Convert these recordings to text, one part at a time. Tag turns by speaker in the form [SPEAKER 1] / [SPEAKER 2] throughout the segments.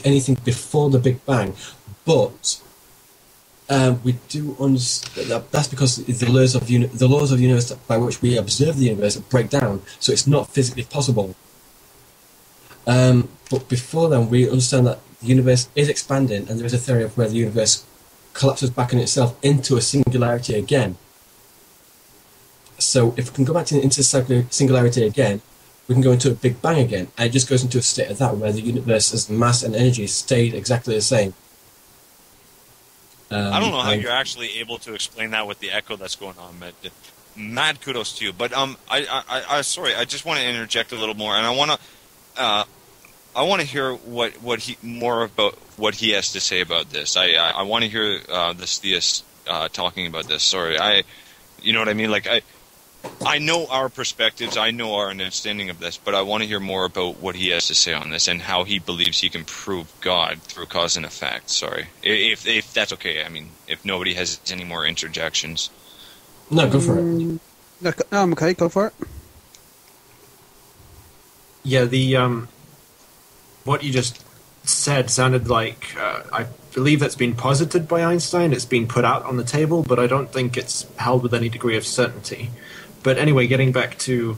[SPEAKER 1] anything before the Big Bang, but we do understand that's because the laws of the universe by which we observe the universe break down, so it's not physically possible. But before then, we understand that the universe is expanding, and there is a theory of where the universe collapses back in itself into a singularity again. So if we can go back into singularity again, we can go into a Big Bang again, and it just goes into a state of that where the universe's mass and energy stayed exactly the same.
[SPEAKER 2] I don't know how you're actually able to explain that with the echo that's going on, but mad kudos to you. But I sorry, I just want to interject a little more, and I want to hear more about what he has to say about this. I want to hear this theist talking about this. Sorry, you know what I mean? Like I know our perspectives, I know our understanding of this, but I want to hear more about what he has to say on this and how he believes he can prove God through cause and effect. Sorry, if that's okay. I mean, if nobody has any more interjections.
[SPEAKER 1] No, go for it.
[SPEAKER 3] No, okay, go for it.
[SPEAKER 4] Yeah, the what you just said sounded like I believe that's been posited by Einstein. It's been put out on the table, but I don't think it's held with any degree of certainty. But anyway, getting back to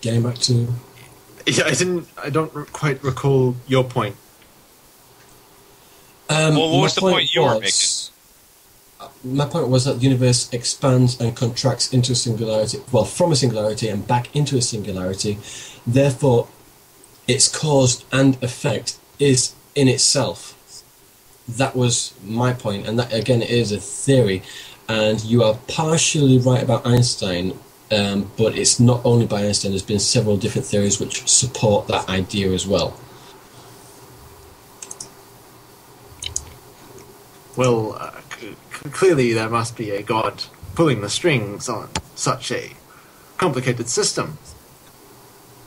[SPEAKER 1] yeah,
[SPEAKER 4] I don't quite recall your point.
[SPEAKER 2] Well, what was the point you were making?
[SPEAKER 1] My point was that the universe expands and contracts into a singularity, well, from a singularity and back into a singularity. Therefore, its cause and effect is in itself. That was my point, and that, again, is a theory. And you are partially right about Einstein, but it's not only by Einstein. There's been several different theories which support that idea as well.
[SPEAKER 4] Well, clearly there must be a God pulling the strings on such a complicated system.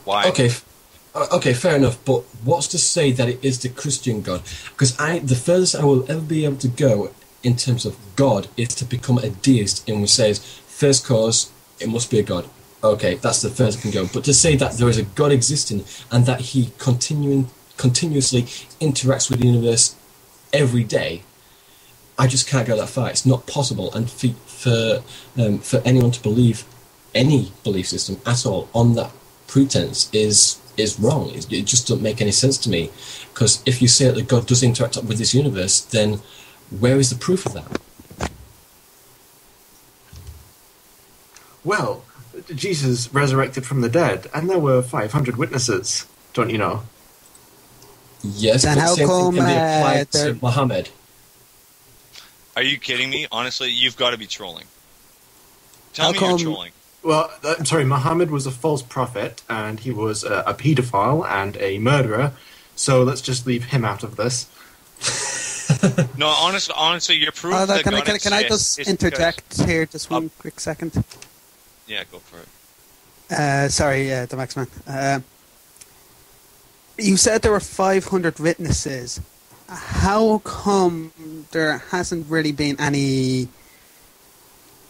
[SPEAKER 2] Why?
[SPEAKER 1] Okay, fair enough. But what's to say that it is the Christian God? Because the furthest I will ever be able to go in terms of God is to become a deist, in which says first cause, it must be a God. Okay, that's the furthest I can go. But to say that there is a God existing and that he continuously interacts with the universe every day, I just can't go that far. It's not possible. And for anyone to believe any belief system at all on that pretense is wrong. It just doesn't make any sense to me. Because if you say that God does interact with this universe, then where is the proof of that?
[SPEAKER 4] Well, Jesus resurrected from the dead, and there were 500 witnesses, don't you know?
[SPEAKER 1] Yes,
[SPEAKER 3] then
[SPEAKER 1] but
[SPEAKER 3] how
[SPEAKER 1] same
[SPEAKER 3] come
[SPEAKER 1] thing can be applied to Muhammad.
[SPEAKER 2] Are you kidding me? Honestly, you've got to be trolling. Tell me you're trolling.
[SPEAKER 4] Well, I'm sorry, Muhammad was a false prophet, and he was a paedophile and a murderer, so let's just leave him out of this.
[SPEAKER 2] No, honestly, your proof that
[SPEAKER 3] can
[SPEAKER 2] God
[SPEAKER 3] I just interject here just one quick second?
[SPEAKER 2] Yeah, go for it.
[SPEAKER 3] Sorry, the Maxman. You said there were 500 witnesses. How come there hasn't really been any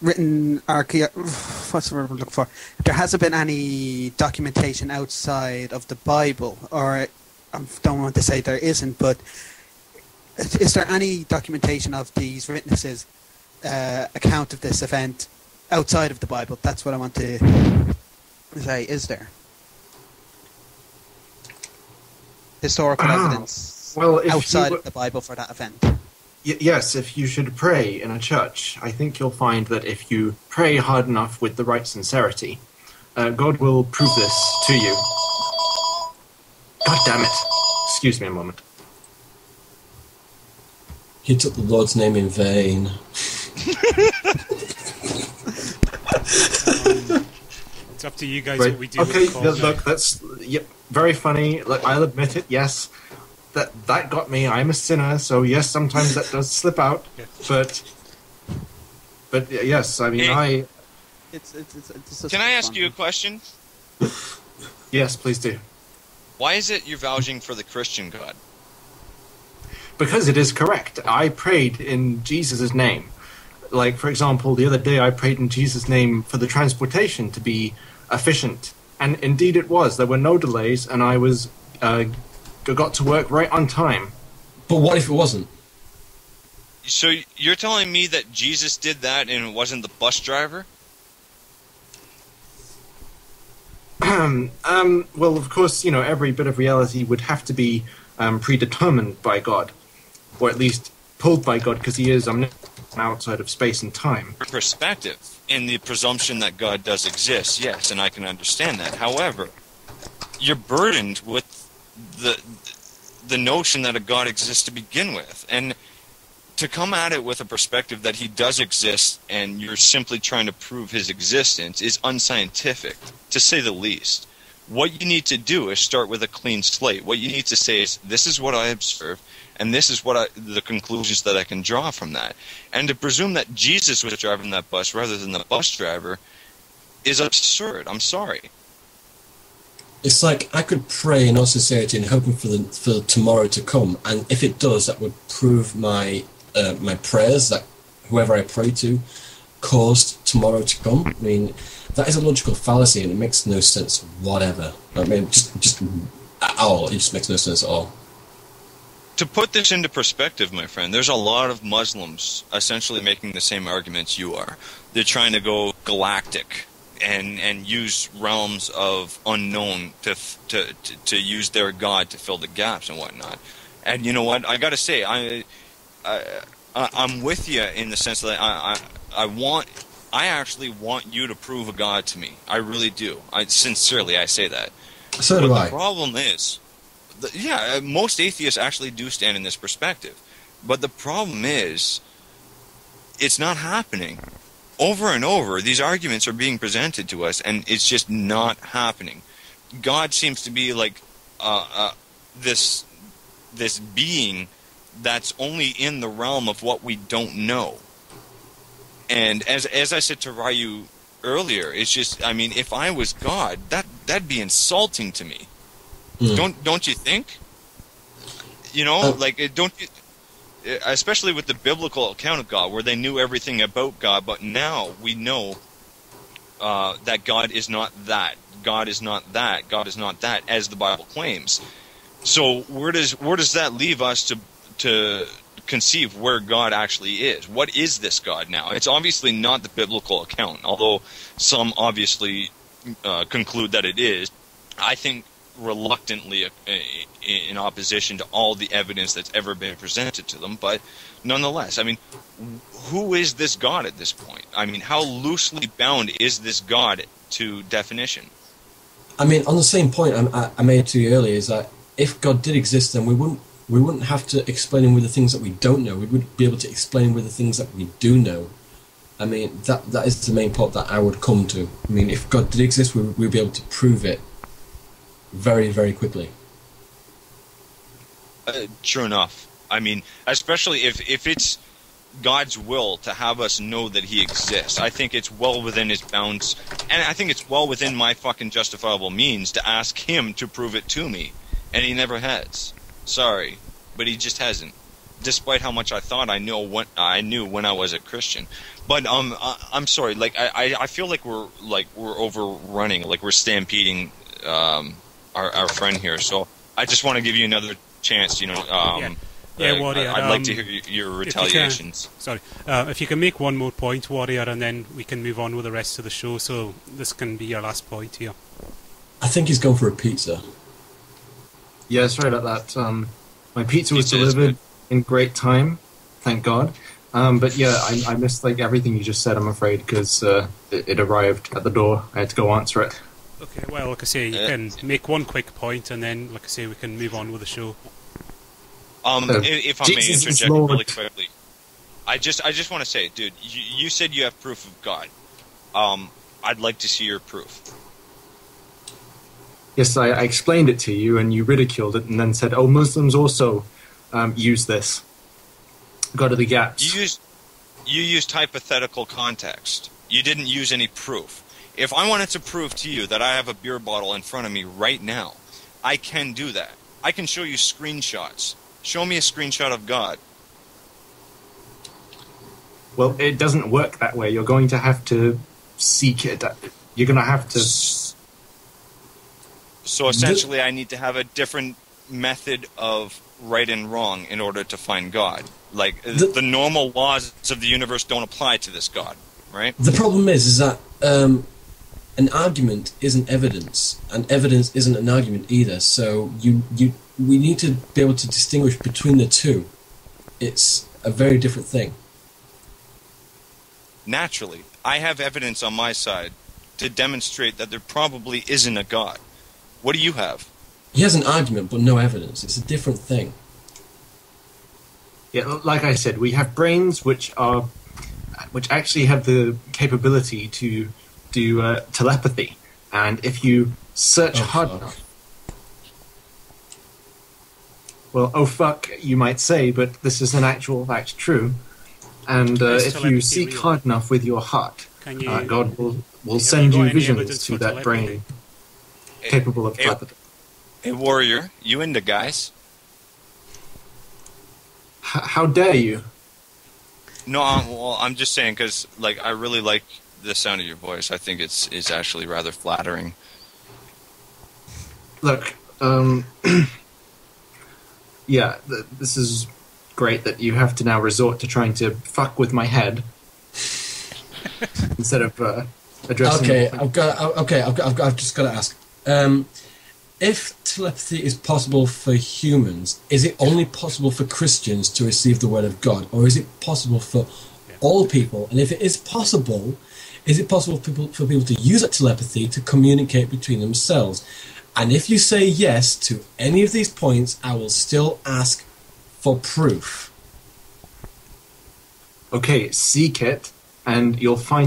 [SPEAKER 3] written what's the word I'm looking for? There hasn't been any documentation outside of the Bible, or I don't want to say there isn't, but is there any documentation of these witnesses' account of this event outside of the Bible? That's what I want to say. Is there historical evidence outside of the Bible for that event?
[SPEAKER 4] Yes, if you should pray in a church, I think you'll find that if you pray hard enough with the right sincerity, God will prove this to you. God damn it. Excuse me a moment.
[SPEAKER 1] He took the Lord's name in vain.
[SPEAKER 5] It's up to you guys
[SPEAKER 4] Right.
[SPEAKER 5] what we do.
[SPEAKER 4] Okay,
[SPEAKER 5] with the call
[SPEAKER 4] look, that's very funny. Look, I'll admit it, yes. That got me. I'm a sinner, so yes, sometimes that does slip out.
[SPEAKER 5] Yeah.
[SPEAKER 4] But yes, I mean,
[SPEAKER 3] It's
[SPEAKER 2] Can I ask you a question?
[SPEAKER 4] Yes, please do.
[SPEAKER 2] Why is it you're vouching for the Christian God?
[SPEAKER 4] Because it is correct. I prayed in Jesus' name. Like, for example, the other day I prayed in Jesus' name for the transportation to be efficient. And indeed it was. There were no delays, and I was got to work right on time.
[SPEAKER 1] But what if it wasn't?
[SPEAKER 2] So you're telling me that Jesus did that and it wasn't the bus driver?
[SPEAKER 4] Well, of course, every bit of reality would have to be predetermined by God, or at least pulled by God, because he is omniscient outside of space and time.
[SPEAKER 2] Perspective in the presumption that God does exist, yes, and I can understand that. However, you're burdened with the notion that a God exists to begin with, and to come at it with a perspective that he does exist and you're simply trying to prove his existence is unscientific, to say the least. What you need to do is start with a clean slate. What you need to say is, this is what I observed, and this is what the conclusions that I can draw from that. And to presume that Jesus was driving that bus rather than the bus driver is absurd. I'm sorry.
[SPEAKER 1] It's like I could pray in our society and hoping for tomorrow to come, and if it does, that would prove my prayers that whoever I pray to caused tomorrow to come. I mean, that is a logical fallacy, and it makes no sense whatever. I mean, just at all. It just makes no sense at all.
[SPEAKER 2] To put this into perspective, my friend, there's a lot of Muslims essentially making the same arguments you are. They're trying to go galactic and use realms of unknown to use their God to fill the gaps and whatnot. And you know what? I got to say, I'm with you in the sense that I actually want you to prove a God to me. I really do. Sincerely, I say that.
[SPEAKER 1] So do I.
[SPEAKER 2] The problem is, most atheists actually do stand in this perspective. But the problem is, it's not happening. Over and over, these arguments are being presented to us, and it's just not happening. God seems to be like this being that's only in the realm of what we don't know. And as I said to Ryu earlier, it's just, I mean, if I was God, that'd be insulting to me. Don't you think? Don't you, especially with the biblical account of God, where they knew everything about God, but now we know that God is not that. God is not that. God is not that, as the Bible claims. So where does that leave us to conceive where God actually is? What is this God now? It's obviously not the biblical account, although some obviously conclude that it is. I think reluctantly in opposition to all the evidence that's ever been presented to them, but nonetheless, I mean, who is this God at this point? I mean, how loosely bound is this God to definition?
[SPEAKER 1] I mean, on the same point I made to you earlier, is that if God did exist, then we wouldn't have to explain him with the things that we don't know. We would be able to explain him with the things that we do know. I mean, that is the main point that I would come to. I mean, if God did exist, we'd be able to prove it very, very quickly.
[SPEAKER 2] True enough. I mean, especially if it's God's will to have us know that he exists, I think it's well within his bounds, and I think it's well within my fucking justifiable means to ask him to prove it to me, and he never has. Sorry, but he just hasn't. Despite how much I thought I knew when I was a Christian. But I'm sorry. Like I feel like we're overrunning, like we're stampeding our friend here. So I just want to give you another chance.
[SPEAKER 5] Warrior.
[SPEAKER 2] I'd like to hear your retaliations.
[SPEAKER 5] If you can make one more point, Warrior, and then we can move on with the rest of the show. So this can be your last point here.
[SPEAKER 1] I think he's gone for a pizza.
[SPEAKER 4] Yeah, sorry about that. My pizza was delivered in great time, thank God. But yeah, I missed like everything you just said, I'm afraid, because it arrived at the door. I had to go answer it.
[SPEAKER 5] Okay, well, like I say, you can make one quick point, and then, like I say, we can move on with the show.
[SPEAKER 2] If I may
[SPEAKER 4] Jesus
[SPEAKER 2] interject really quickly, I just want to say, dude, you said you have proof of God. I'd like to see your proof.
[SPEAKER 4] Yes, I explained it to you, and you ridiculed it, and then said, "Oh, Muslims also use this. Go to the gaps."
[SPEAKER 2] You used hypothetical context. You didn't use any proof. If I wanted to prove to you that I have a beer bottle in front of me right now, I can do that. I can show you screenshots. Show me a screenshot of God.
[SPEAKER 4] Well, it doesn't work that way. You're going to have to seek it. You're going to have to.
[SPEAKER 2] So essentially, I need to have a different method of right and wrong in order to find God. Like the normal laws of the universe don't apply to this God, right?
[SPEAKER 1] The problem is that an argument isn't evidence, and evidence isn't an argument either. So we need to be able to distinguish between the two. It's a very different thing.
[SPEAKER 2] Naturally, I have evidence on my side to demonstrate that there probably isn't a God. What do you have?
[SPEAKER 1] He has an argument, but no evidence. It's a different thing.
[SPEAKER 4] Yeah, like I said, we have brains which actually have the capability to do telepathy, and if you search hard enough, well, oh fuck, you might say, but this is an actual fact true. And if you seek hard enough with your heart, God will send you visions to that brain capable of telepathy.
[SPEAKER 2] Hey, warrior, you into guys?
[SPEAKER 4] How dare you?
[SPEAKER 2] No, I'm just saying because like I really like the sound of your voice. I think it's actually rather flattering.
[SPEAKER 4] Look, yeah, this is great that you have to now resort to trying to fuck with my head instead of addressing.
[SPEAKER 1] Okay, I've just got to ask. If telepathy is possible for humans, is it only possible for Christians to receive the word of God, or is it possible for all people? And if it is possible for people to use that telepathy to communicate between themselves? And if you say yes to any of these points, I will still ask for proof.
[SPEAKER 4] Okay, seek it, and you'll find